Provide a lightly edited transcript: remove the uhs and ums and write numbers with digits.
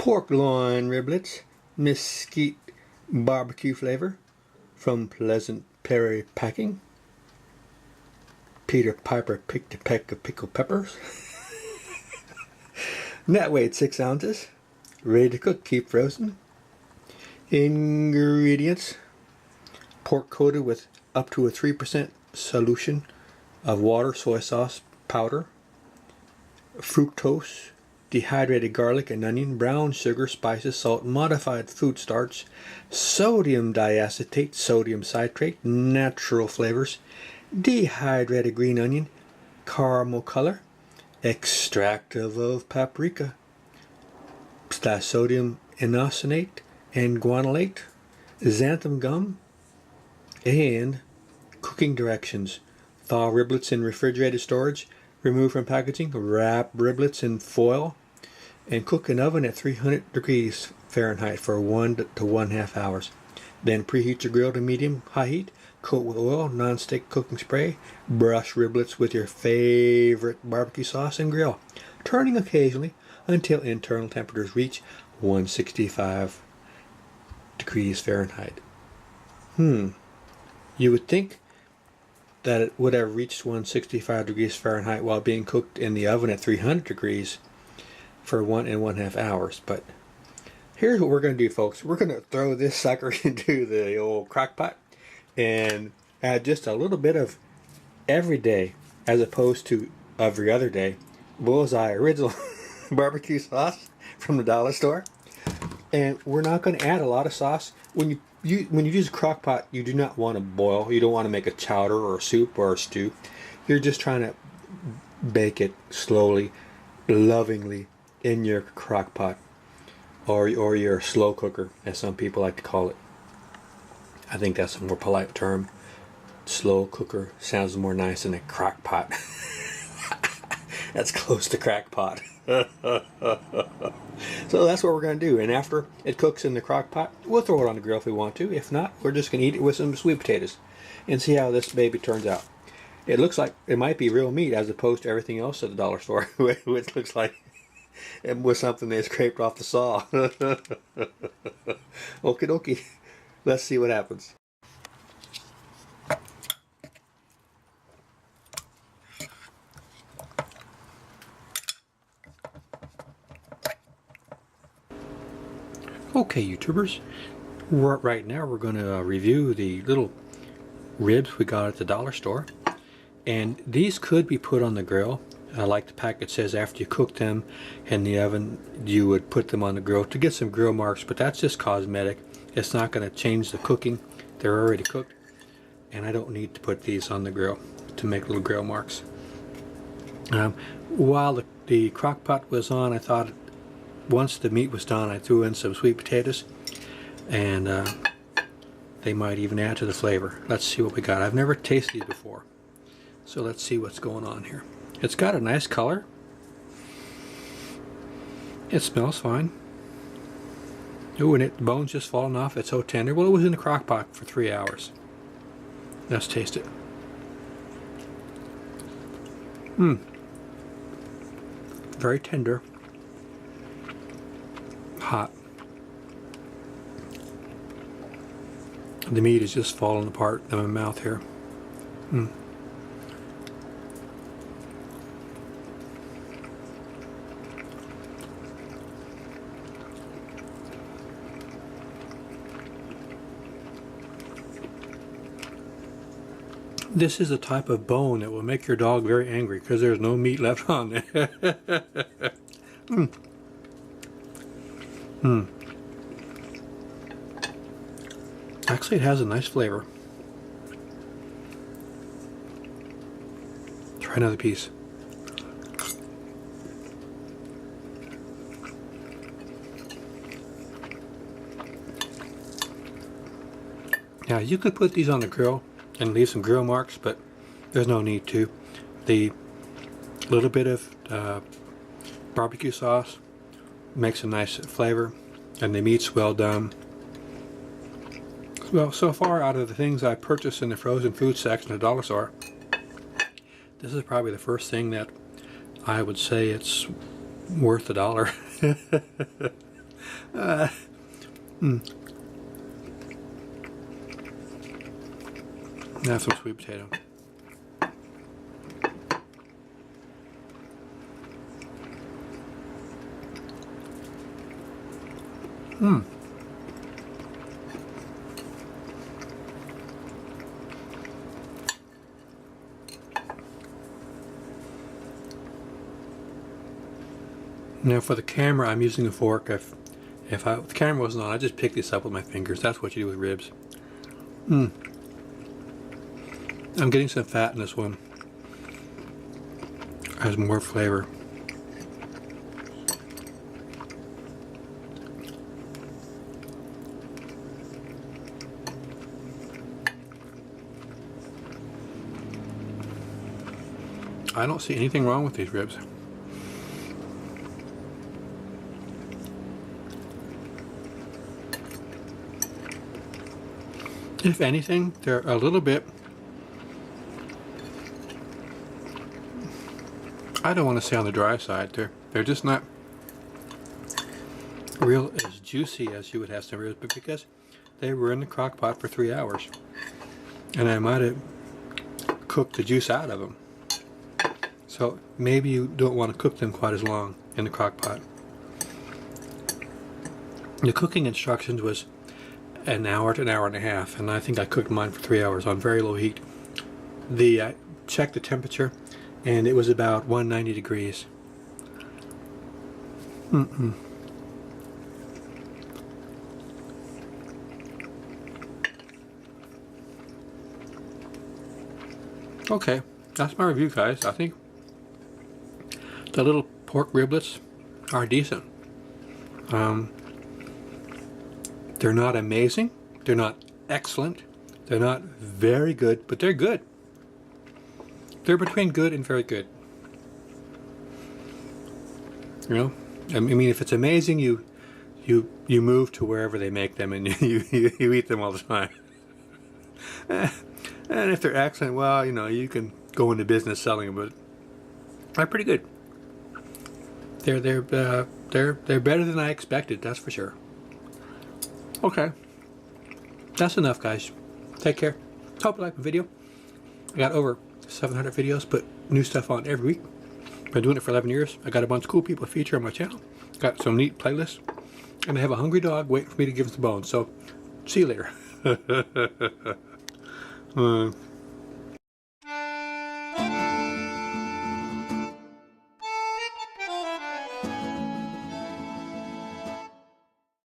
pork loin riblets, mesquite barbecue flavor from Pleasant Prairie Packing. Peter Piper picked a peck of pickled peppers. Net weight 6 ounces. Ready to cook, keep frozen. Ingredients: pork coated with up to a 3% solution of water, soy sauce powder, fructose, dehydrated garlic and onion, brown sugar, spices, salt, modified food starch, sodium diacetate, sodium citrate, natural flavors, dehydrated green onion, caramel color, extract of paprika, sodium inosinate and guanylate, xanthan gum, and cooking directions: thaw riblets in refrigerated storage, remove from packaging, wrap riblets in foil, and cook in oven at 300 degrees Fahrenheit for 1 to 1.5 hours. Then preheat your grill to medium-high heat, coat with oil, non-stick cooking spray, brush riblets with your favorite barbecue sauce, and grill, turning occasionally until internal temperatures reach 165 degrees Fahrenheit. You would think that it would have reached 165 degrees Fahrenheit while being cooked in the oven at 300 degrees for 1 and 1/2 hours. But here's what we're going to do, folks. We're going to throw this sucker into the old crock pot and add just a little bit of every day as opposed to every other day Bullseye original barbecue sauce from the dollar store. And we're not going to add a lot of sauce. When you use a crock pot, you do not want to boil. You don't want to make a chowder or a soup or a stew. You're just trying to bake it slowly, lovingly in your crock pot or your slow cooker, as some people like to call it. I think that's a more polite term. Slow cooker sounds more nice than a crock pot. That's close to crackpot. So that's what we're going to do. And after it cooks in the crock pot, we'll throw it on the grill if we want to. If not, we're just going to eat it with some sweet potatoes and see how this baby turns out. It looks like it might be real meat as opposed to everything else at the dollar store, which looks like it was something they scraped off the saw. Okie dokie. Let's see what happens. Okay, YouTubers, right now we're going to review the little ribs we got at the dollar store. And these could be put on the grill. Like the packet says, after you cook them in the oven, you would put them on the grill to get some grill marks, but that's just cosmetic. It's not going to change the cooking. They're already cooked. And I don't need to put these on the grill to make little grill marks. While the crock pot was on, I thought once the meat was done, I threw in some sweet potatoes, and they might even add to the flavor. Let's see what we got. I've never tasted these before, so let's see what's going on here. It's got a nice color. It smells fine. Ooh, and the bone's just falling off. It's so tender. Well, it was in the crock pot for 3 hours. Let's taste it. Very tender. Hot. The meat is just falling apart in my mouth here. This is a type of bone that will make your dog very angry because there's no meat left on there. Actually, it has a nice flavor. Try another piece. Now, you could put these on the grill and leave some grill marks, but there's no need to. The little bit of barbecue sauce makes a nice flavor, and the meat's well done. Well, so far out of the things I purchased in the frozen food section at the dollar store, this is probably the first thing that I would say it's worth $1. Now some sweet potato. Now for the camera, I'm using a fork. If the camera wasn't on, I just pick this up with my fingers. That's what you do with ribs. I'm getting some fat in this one. Has more flavor. I don't see anything wrong with these ribs. If anything, they're a little bit, I don't want to say on the dry side. They're just not real as juicy as you would have some ribs, but because they were in the crock pot for 3 hours, and I might have cooked the juice out of them. So maybe you don't want to cook them quite as long in the crock pot. The cooking instructions was an hour to an hour and a half, and I think I cooked mine for 3 hours on very low heat. I checked the temperature, and it was about 190 degrees. Okay, that's my review, guys. I think the little pork riblets are decent. They're not amazing, they're not excellent, they're not very good, but they're good. They're between good and very good. You know, I mean, if it's amazing, you move to wherever they make them and you eat them all the time. And if they're excellent, well, you know, you can go into business selling them, but they're pretty good. They're better than I expected, that's for sure. Okay, that's enough, guys. Take care. Hope you like the video. I got over 700 videos, put new stuff on every week. Been doing it for 11 years. I got a bunch of cool people to feature on my channel. Got some neat playlists. And I have a hungry dog waiting for me to give him some bones. So, see you later.